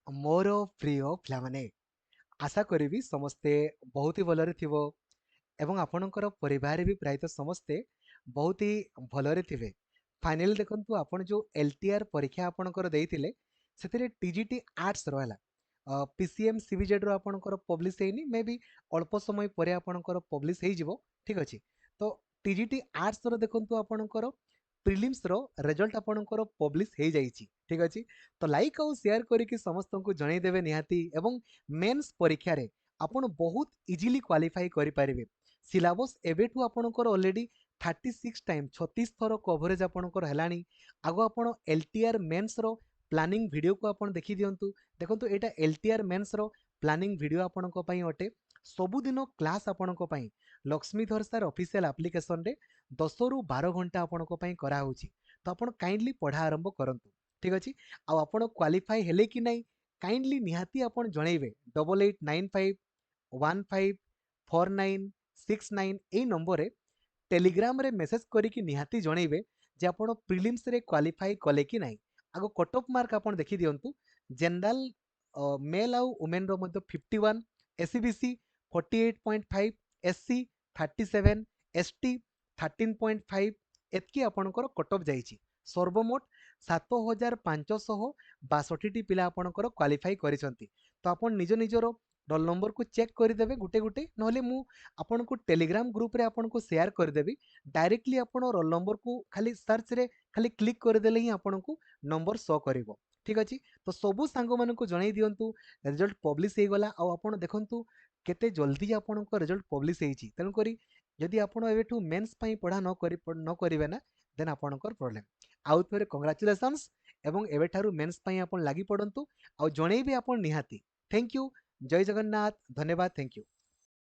मोर प्रिय पिलाମାନେ आशा करी समस्ते बहुत ही भलरे थिबो एवं आपणकर परिवार भी प्रायतः समस्ते बहुत ही भलरे थिबे। फाइनली देखंतु आपण जो एलटीआर परीक्षा आपणकर देइथिले सेतिरे टीजीटी आर्ट्स रहला पीसीएम सीबीजेड रो आपणकर पब्लिश हेनी मे बी अल्प समय परे आपणकर पब्लिश हेइ जिवो ठीक अछि। तो टीजीटी आर्ट्स रो देखंतु आपणकर प्रिलिम्स रो रिजल्ट आपणकर पब्लिश हेइ जाइछि ठीक अछि। तो लाइक और शेयर करिक समस्त को जणै देबे निहाती एवं मेंस परीक्षा रे आपण बहुत इजीली क्वालिफाई करि परिबे। सिलेबस एबेठू आपणकर ऑलरेडी 36 टाइम 36 थर कवरेज आपणकर हेलानी। आगो आपण एलटीआर मेंस रो प्लानिंग वीडियो को आपण देखि दियंतु। देखंतु एटा एलटीआर मेंस रो प्लानिंग वीडियो आपणको पई अटे। सबुदिन क्लास आपणको पई लक्ष्मीधर सर ऑफिशियल एप्लीकेशन रे 10 रु 12 घंटा आपणको पई करा होउची। तो आपण काइंडली पढ़ा आरंभ करंतु ठीक अछि। आ आपण क्वालिफाई हेले कि नहीं काइंडली निहाती आपण जणैबे 8895154969 एई नंबर रे टेलीग्राम रे मेसेज करिकी निहाती जणैबे जे आपण प्रिलिम्स रे क्वालिफाई कले कि नहीं। आगो कट ऑफ मार्क आपण देखि दियंतु। जनरल मेल आउ वुमेन रो मध्ये 51, एससीबीसी 48.5, एससी 37, एसटी 13.5 एतकी आपणकर कट ऑफ जाइछि। सर्वमोट 7562 टी पिला आपणकर क्वालिफाई करिसंती। तो आपण निज निजरो रोल नंबर को चेक करदेवे गुटे गुटे नहले मु आपन को टेलीग्राम ग्रुप रे आपन को शेयर करदेवी। डायरेक्टली आपन रोल नंबर को खाली सर्च रे खाली क्लिक करदेले ही आपन को नंबर शो करिवो ठीक अछि। तो सबु सांग मान को जणाई दियंतु रिजल्ट पब्लिश हे गला आ आपन देखंतु केते जल्दी आपन को रिजल्ट पब्लिश हेछि। तेनु करी जदि आपन एबेठू मेंस पई पढ़ा न करिवे ना देन आपनकर प्रॉब्लम। आउ थरे कांग्रेचुलेशंस एवं एबेठारु मेंस पई आपन लागि पड़ंतु आ जणैबे आपन निहाती। Thank you. जय जगन्नाथ। धन्यवाद। Thank you.